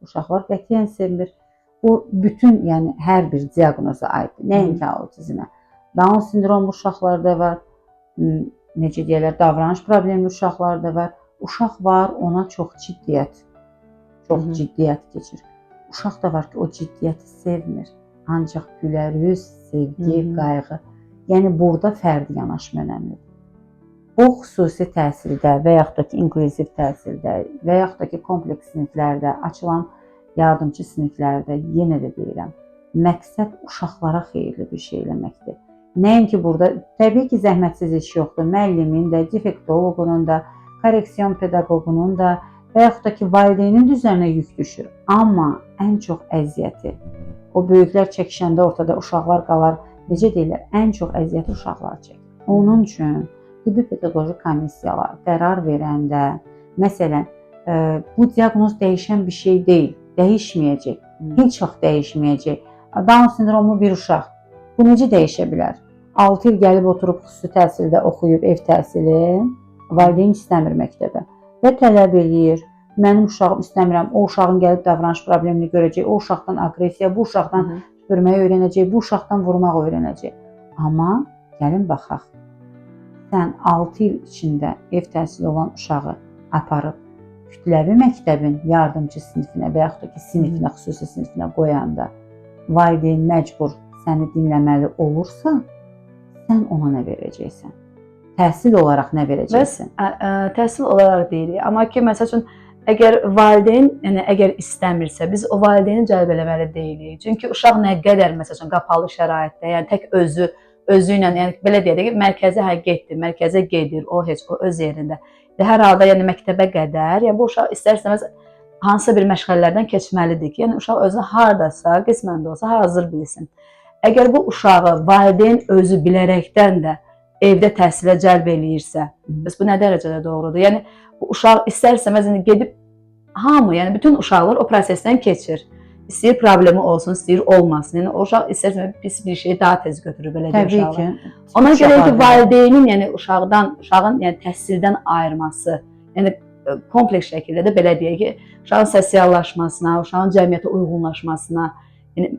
uşaqlar qətiyyən sevmir. Bu bütün, yəni hər bir diaqnoza aiddir. Nəinki autizmə. Down sindromlu uşaqlarda var, necə deyirlər, davranış problemli uşaqlarda var. Uşaq var, ona çox ciddiyyət keçir. Uşaq da var ki, o ciddiyyəti sevmir. Ancaq gülərüz, sevgi, qayğı. Yəni burada fərdi yanaşma önəmlidir. Bu xüsusi təhsildə və yaxud da ki, inklüziv təhsildə və yaxud da ki, kompleks siniflərdə, açılan yardımcı siniflərdə yenə də deyirəm, məqsəd uşaqlara xeyirli bir şey eləməkdir. Nəinki burada, təbii ki, zəhmətsiz iş yoxdur. Müəllimin də, defektoloqunun da, korreksiyon pedaqoqunun da və yaxud da ki, valideynin də üzərinə yük düşür. Amma ən çox əziyyəti, o böyüklər çəkişəndə ortada uşaqlar qalar, necə deyirlər, ən çox əziyyəti uşaqlar çəkir. Onun üçün tibbi pedaqoji komissiyalar qərar verəndə, məsələn, bu diaqnoz dəyişən bir şey deyil, dəyişməyəcək, heç vaxt dəyişməyəcək. Down sindromlu bir uşaq, bu necə dəyişə bilər? 6 il gəlib oturub xüsusi təhsildə oxuyub ev təhsili, valideyn istəmir məktəbə və tələb eləyir. Mənim uşağım istəmirəm, o uşağın gəlib davranış problemini görəcək, o uşaqdan aqressiya, bu uşaqdan tüpürməyi öyrənəcək, bu uşaqdan vurmaq öyrənəcək. Amma gəlin baxaq, sən 6 il içində ev təhsili olan uşağı aparıb kütləvi məktəbin yardımcı sinifinə və yaxud da ki, sinifinə, xüsusi sinifinə qoyanda valideyn məcbur səni dinləməli olursa, sən ona nə verəcəksən? Təhsil olaraq nə verəcəksən? Təhsil olaraq deyirik. Amma ki, məsəl üçün, əgər valideyn, yəni əgər istəmirsə, biz o valideyni cəlb eləməli deyilik. Çünki uşaq nə qədər, məsəl üçün, qapalı şəraitdə, yəni tək özü ilə, yəni belə deyək ki, mərkəzə getdi, mərkəzə gedir, o öz yerində. Hər halda, yəni məktəbə qədər, yəni bu uşaq istər-istəməz hansısa bir məşğələlərdən keçməlidir ki, yəni uşaq özünü hardasa, qismən də olsa hazır bilsin. Əgər bu uşağı valideyn özü bilərəkdən də evdə təhsilə cəlb eləyirsə, bəs bu nə dərəcədə doğrudur? Yəni bu uşaq istər-istəməz gedib hamı, yəni bütün uşaqlar o prosesdən keçir. İstəyir problemi olsun, istəyir olmasın. Yəni o uşaq istər-istəməz pis bir şeyi daha tez götürür belə deyək uşaqlar. Ona görə ki, valideynin, yəni uşağın yəni təhsildən ayırması, yəni kompleks şəkildə də belə deyək ki, uşağın sosiallaşmasına, uşağın cəmiyyətə uyğunlaşmasına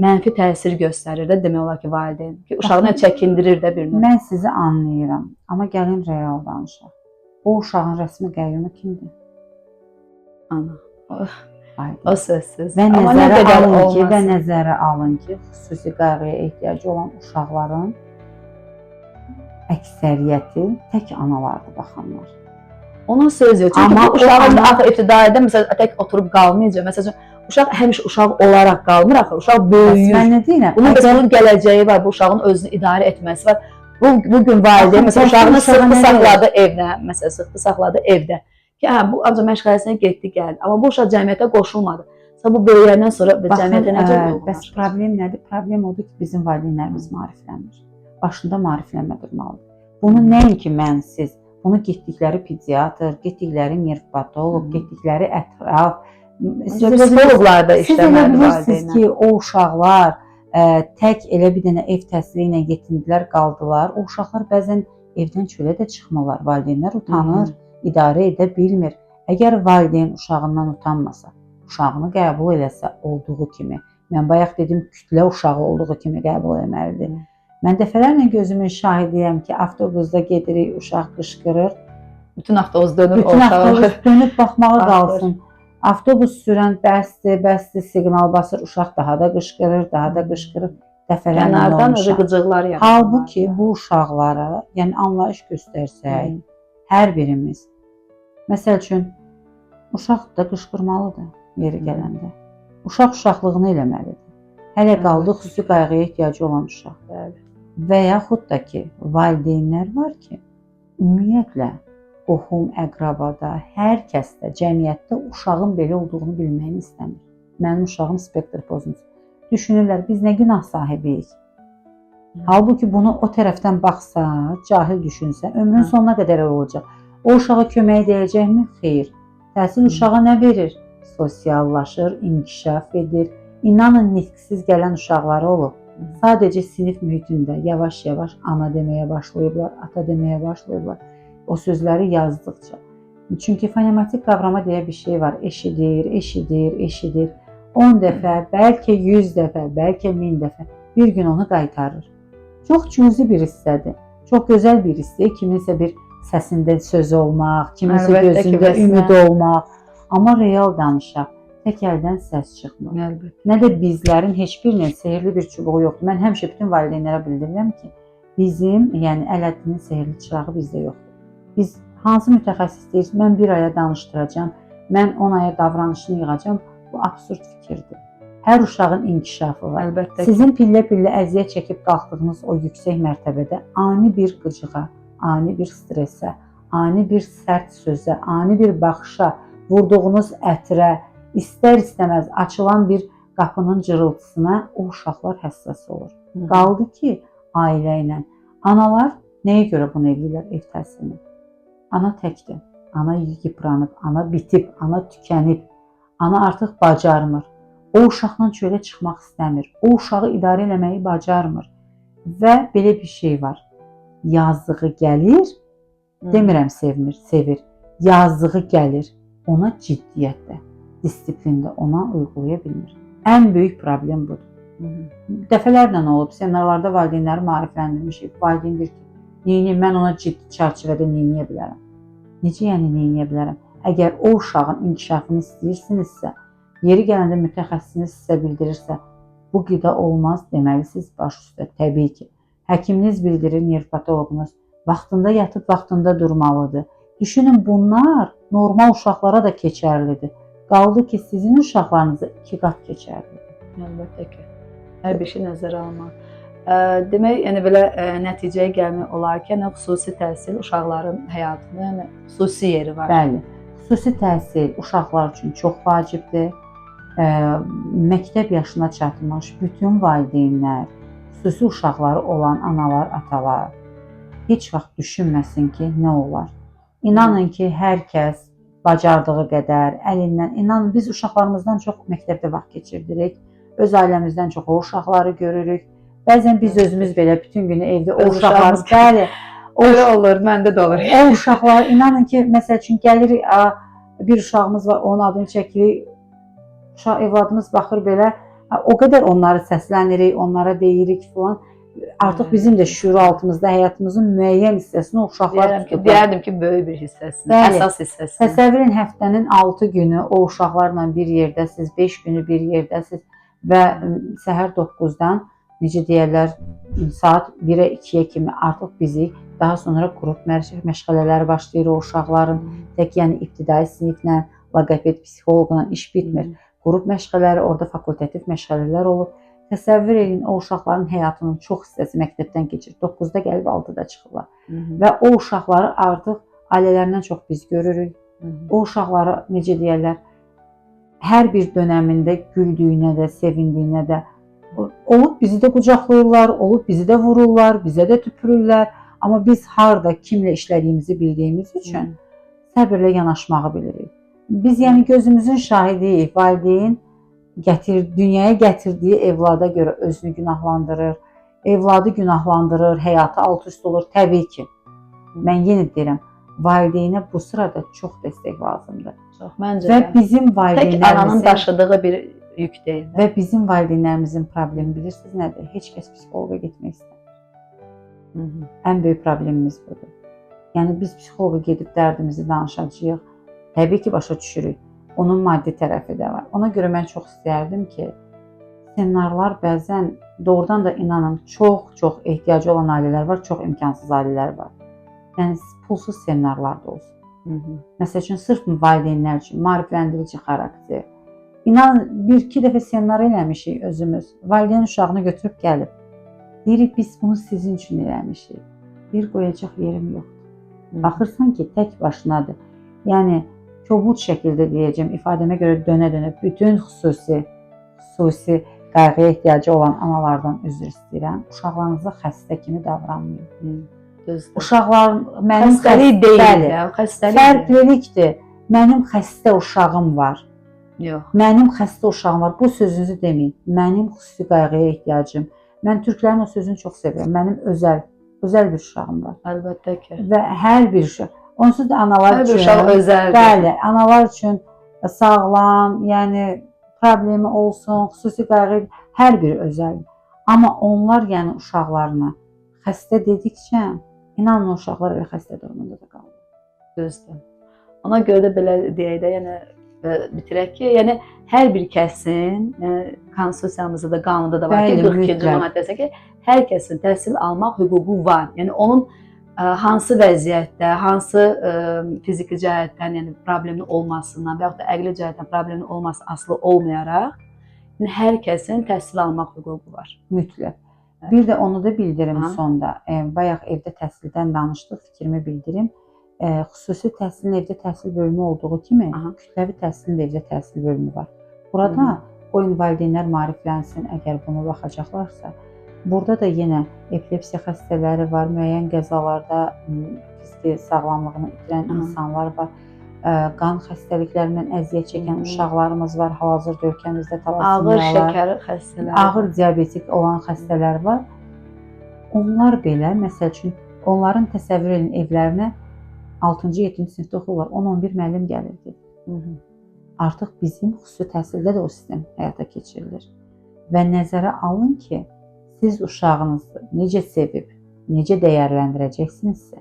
mənfi təsir göstərir də demək olar ki, valideyn. Uşağını çəkindirir də bir növ. Mən sizi anlayıram, amma gəlin real danışaq. O uşağın rəsmi qəyyumu kimdir? Ana. O sözsüz. Və nəzərə alın ki, xüsusi qayğıya ehtiyacı olan uşaqların əksəriyyəti tək analardır baxanlar. Onun söz yox. Çünki bu uşağın ibtidaidə məsələn tək oturub qalmayacaq. Məsələn, uşaq həmişə uşaq olaraq qalmır axı. Uşaq böyüyür. Mən nə deyirəm? Bunun gələcəyi var, bu uşağın özünü idarə etməsi var. Bu gün valideyn məsələn uşağını sıxdı saxladı evdə, məsələn sıxdı saxladı evdə. Ki, bu ancaq məşğələsinə getdi, gəldi. Amma bu uşaq cəmiyyətə qoşulmadı. Bu böyüyəndən sonra cəmiyyətə necə qoşulur? Bəs problem nədir? Problem odur ki, bizim valideynlərimiz maariflənmir. Başında maariflənmə durmalıdır. Bunu nəinki mən, siz, bunu getdikləri pediatr, getdikləri nervopatoloq, getdikləri ətraf, psixoloqlar da işləməlidir valideynlər. Siz ki, o uşaqlar tək elə bir dənə ev təhsili ilə yetindilər, qaldılar. O uşaqlar bəzən evdən çölə də çıxmırlar. Valideynlər utanır, idarə edə bilmir. Əgər valideyn uşağından utanmasa, uşağını qəbul eləsə olduğu kimi, mən bayaq dedim, kütlə uşağı olduğu kimi qəbul etməlidir. Mən dəfələrlə gözümün şahidiyəm ki, avtobusda gedirik, uşaq qışqırır. Bütün avtobus dönür, bütün avtobus dönüb baxmağa qalsın. Avtobus sürən bəsdir, siqnal basır, uşaq daha da qışqırır, daha da qışqırır. Dəfələrlə olmuşam. Halbuki bu uşaqlara, yəni anlayış göstərsək, hər birimiz, məsəl üçün, uşaq da qışqırmalıdır yeri gələndə. Uşaq uşaqlığını eləməlidir. Hələ qaldı xüsusi qayğıya ehtiyacı olan uşaq. Və yaxud da ki, valideynlər var ki, ümumiyyətlə, qohum, əqrabada, hər kəsdə, cəmiyyətdə uşağın belə olduğunu bilməyini istəmir. Mənim uşağım spektr pozuntusu. Düşünürlər, biz nə günah sahibiyik? Halbuki bunu o tərəfdən baxsa, cahil düşünsə, ömrün sonuna qədər olacaq. O uşağa kömək edəcəkmi? Xeyr. Təhsil uşağa nə verir? Sosiallaşır, inkişaf edir. İnanın, nitqsiz gələn uşaqları olub. Sadəcə sinif mühitində yavaş-yavaş ana deməyə başlayıblar, ata deməyə başlayıblar. O sözləri yazdıqca. Çünki fonematik qavrama deyə bir şey var. Eşidir, eşidir, eşidir. 10 dəfə, bəlkə 100 dəfə, bəlkə 1000 dəfə bir gün onu qaytarır. Çox cüzi bir hissədir. Çox gözəl bir hissədir. Kiminsə bir səsində söz olmaq, kiminsə Əlbəttə ki, gözündə bəs ümid olmaq. Amma real danışaq, tək əldən səs çıxmır. Əlbəttə. Nə də bizlərin heç birinin sehirli bir çubuğu yoxdur. Mən həmişə bütün valideynlərə bildirirəm ki, bizim, yəni Ələddinin sehirli çırağı bizdə yoxdur. Biz hansı mütəxəssis deyir, mən bir aya danışdıracağam, mən 10 aya davranışını yığacağam, bu absurd fikirdir. Hər uşağın inkişafı var. Əlbəttə ki. Sizin pillə-pillə əziyyət çəkib qalxdığınız o yüksək mərtəbədə ani bir qıcığa, ani bir stresə, ani bir sərt sözə, ani bir baxışa, vurduğunuz ətrə, istər-istəməz açılan bir qapının cırıltısına o uşaqlar həssas olur. Qaldı ki, ailə ilə. Analar nəyə görə bunu edirlər ev təhsilini? Ana təkdir. Ana yıpranıb, ana bitib, ana tükənib. Ana artıq bacarmır. O uşaqla çölə çıxmaq istəmir. O uşağı idarə eləməyi bacarmır. Və belə bir şey var. Yazığı gəlir, demirəm sevmir, sevir. Yazığı gəlir, ona ciddiyyətlə, disiplində ona uygulaya bilmir. Ən böyük problem budur. Dəfələrlə olub, seminarlarda valideynləri maarifləndirmişik. Valideyn deyir ki, mən ona ciddi çərçivədə neyniyə bilərəm? Necə yəni neyniyə bilərəm? Əgər o uşağın inkişafını istəyirsinizsə, yeri gələndə mütəxəssisiniz sizə bildirirsə, bu qida olmaz deməlisiniz baş üstə, təbii ki. Həkiminiz bildirir, nevropatoloqunuz, vaxtında yatıb, vaxtında durmalıdır. Düşünün, bunlar normal uşaqlara da keçərlidir. Qaldı ki, sizin uşaqlarınıza 2 qat keçərlidir. Əlbəttə ki. Hər bir şey nəzərə almaq. Demək, yəni belə nəticəyə gəlmək olar ki, xüsusi təhsil uşaqların həyatında yəni xüsusi yeri var. Bəli. Xüsusi təhsil uşaqlar üçün çox vacibdir. Məktəb yaşına çatmış bütün valideynlər, xüsusi uşaqları olan analar, atalar heç vaxt düşünməsin ki, nə olar. İnanın ki, hər kəs bacardığı qədər, əlindən, inanın biz uşaqlarımızdan çox məktəbdə vaxt keçirdirik. Öz ailəmizdən çox o uşaqları görürük. Bəzən biz özümüz belə bütün günü evdə o uşaqlarımız, bəli, Öyle olur, məndə də olur. O uşaqlar, inanın ki, məsəl üçün gəlirik, bir uşağımız var, onun adını çəkirik, evladımız baxır belə, o qədər onları səslənirik, onlara deyirik falan. Artıq bizim də şüur altımızda həyatımızın müəyyən hissəsini o uşaqlar tutur. Deyərdim ki, böyük bir hissəsini, əsas hissəsini. Təsəvvür edin, həftənin 6 günü o uşaqlarla bir yerdəsiz, 5 günü bir yerdəsiz və səhər 9-dan, necə deyərlər, saat 1-ə 2-yə kimi artıq bizi, daha sonra qrup məşğələləri başlayır o uşaqların, tək yəni ibtidai siniflə, loqoped, psixoloqla iş bitmir. Qrup məşğələləri, orada fakultativ məşğələlər olub. Təsəvvür edin, o uşaqların həyatının çox hissəsi məktəbdən keçir. 9-da gəlib 6-da çıxırlar. Və o uşaqları artıq ailələrindən çox biz görürük. O uşaqları, necə deyərlər, hər bir dönəmində güldüyünə də, sevindiyinə də olub bizi də qucaqlayırlar, olub bizi də vururlar, bizə də tüpürürlər. Amma biz harda, kimlə işlədiyimizi bildiyimiz üçün səbirlə yanaşmağı bilirik. Biz yəni gözümüzün şahidiyik, valideyn dünyaya gətirdiyi evlada görə özünü günahlandırır, evladı günahlandırır, həyatı alt-üst olur. Təbii ki, mən yenə deyirəm, valideynə bu sırada çox dəstək lazımdır. Məncə və bizim valideynlərimizin tək ananın daşıdığı bir yük deyil. Və bizim valideynlərimizin problemi bilirsiniz nədir? Heç kəs psixoloqa getmək istəmir. Ən böyük problemimiz budur. Yəni biz psixoloqa gedib dərdimizi danışacağıq. Təbii ki, başa düşürük. Onun maddi tərəfi də var. Ona görə mən çox istərdim ki, seminarlar bəzən doğrudan da inanın çox ehtiyacı olan ailələr var, çox imkansız ailələr var. Yəni pulsuz seminarlar da olsun. Məsəl üçün sırf valideynlər üçün maarifləndirici xarakter. İnanın, 1-2 dəfə seminar eləmişik özümüz. Valideyn uşağını götürüb gəlib. Deyirik, biz bunu sizin üçün eləmişik. Bir qoyacaq yerim yoxdur. Baxırsan ki, tək başınadır. Yəni, kobud şəkildə deyəcəm, ifadəmə görə dönə-dönə bütün xüsusi qayğıya ehtiyacı olan analardan üzr istəyirəm. Uşaqlarınıza xəstə kimi davranmayın. Uşaqlar mənim xəstəlik deyil, fərqlilikdir. Mənim xəstə uşağım var. Yox. Mənim xəstə uşağım var. Bu sözünüzü deməyin. Mənim xüsusi qayğıya ehtiyacım. Mən türklərin o sözünü çox sevirəm. Mənim özəl bir uşağım var. Əlbəttə ki. Və hər bir uşaq. Onsuz da analar Hər bir üçün, uşaq özəldir. bəli, analar üçün sağlam, yəni problemi olsun, xüsusi qayğı hər biri özəldir. Amma onlar yəni uşaqlarına xəstə dedikcə, inanın o uşaqlar elə xəstə durumunda da qalır. Düzdür. Ona görə də belə deyək də, yəni bitirək ki, yəni hər bir kəsin, yəni konstitusiyamızda da, qanunda da var ki, Bəli, 42-ci mütləq. maddəsi ki, hər kəsin təhsil almaq hüququ var. Yəni onun hansı vəziyyətdə, hansı fiziki cəhətdən, yəni problemli olmasından və yaxud da əqli cəhətdən problemli olması asılı olmayaraq, yəni hər kəsin təhsil almaq hüququ var. Mütləq. Bir də onu da bildirim Aha. sonda. Bayaq evdə təhsildən danışdıq, fikrimi bildirim. Xüsusi təhsilin evdə təhsil bölümü olduğu kimi, Aha. kütləvi təhsilin də evdə təhsil bölümü var. Burada o valideynlər maariflənsin, əgər bunu baxacaqlarsa. Burada da yenə epilepsiya xəstələri var, müəyyən qəzalarda fiziki sağlamlığını itirən insanlar var. Qan xəstəliklərindən əziyyət çəkən uşaqlarımız var. Hal-hazırda ölkəmizdə Ağır talassemiyalar, şəkər xəstələri, ağır diabetik olan xəstələr var. Onlar belə, məsəl üçün, onların təsəvvür edin evlərinə 6-cı, 7-ci sinifdə oxuyurlar, 10-11 müəllim gəlirdi. Artıq bizim xüsusi təhsildə də o sistem həyata keçirilir. Və nəzərə alın ki, siz uşağınızı necə sevib, necə dəyərləndirəcəksinizsə,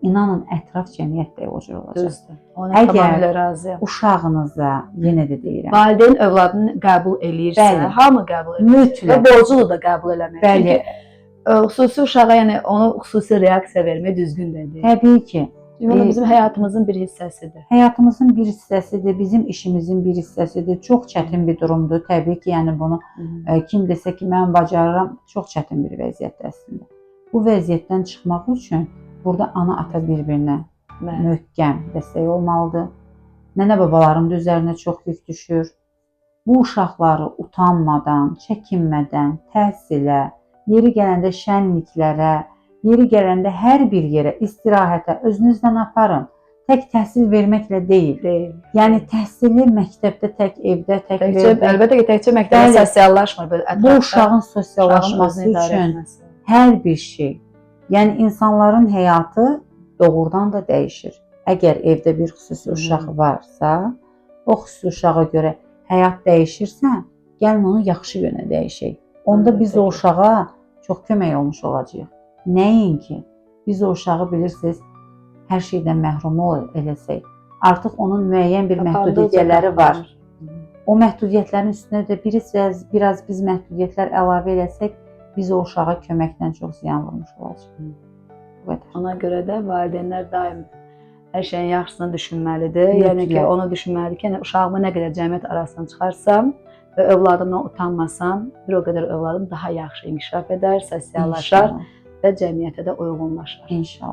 inanın ətraf cəmiyyət də o cür olacaq. Düzdür. Ona tamamilə razıyam. Uşağınıza, yenə də deyirəm, Valideyn övladını qəbul eləyirsə, Bəli. hamı qəbul edir. Və mütləq, borcludur da qəbul eləmək. bəli, Çünki xüsusi uşağa, yəni ona xüsusi reaksiya vermək düzgün deyil. təbii ki, Çünki o bizim həyatımızın bir hissəsidir. həyatımızın bir hissəsidir, bizim işimizin bir hissəsidir. Çox çətin bir durumdur. Təbii ki, yəni bunu kim desə ki, mən bacarıram, çox çətin bir vəziyyətdir əslində. Bu vəziyyətdən çıxmaq üçün burada ana-ata bir-birinə möhkəm dəstək olmalıdır. Nənə-babaların da üzərinə çox yük düşür. Bu uşaqları utanmadan, çəkinmədən təhsilə, yeri gələndə şənliklərə, yeri gələndə hər bir yerə, istirahətə özünüzdən aparın. Tək təhsil verməklə deyil. Yəni təhsili məktəbdə, tək evdə, tək verdə. Əlbəttə ki, təkcə məktəbdə Bəli. sosiallaşmır. Belə ətrafda Bu uşağın sosiallaşması üçün hər bir şey. Yəni insanların həyatı doğrudan da dəyişir. Əgər evdə bir xüsusi uşaq varsa, o xüsusi uşağa görə həyat dəyişirsə, gəlin onu yaxşı yönə dəyişək. Onda biz o uşağa çox kömək olmuş olacağıq. Nəinki biz o uşağı bilirsiniz, hər şeydən məhrum eləsək, artıq onun müəyyən bir məhdudiyyətləri var. O məhdudiyyətlərin üstünə də biraz biz məhdudiyyətlər əlavə eləsək, biz o uşağa köməkdən çox ziyan vurmuş olacaq. Bu qədər. Ona görə də valideynlər daim hər şeyin yaxşısını düşünməlidir. Yəni ki, onu düşünməlidir ki, uşağımı nə qədər cəmiyyət arasına çıxarsam və övladımdan utanmasam, bir o qədər övladım daha yaxşı inkişaf edər, sosiallaşar və cəmiyyətə də uyğunlaşar. İnşallah.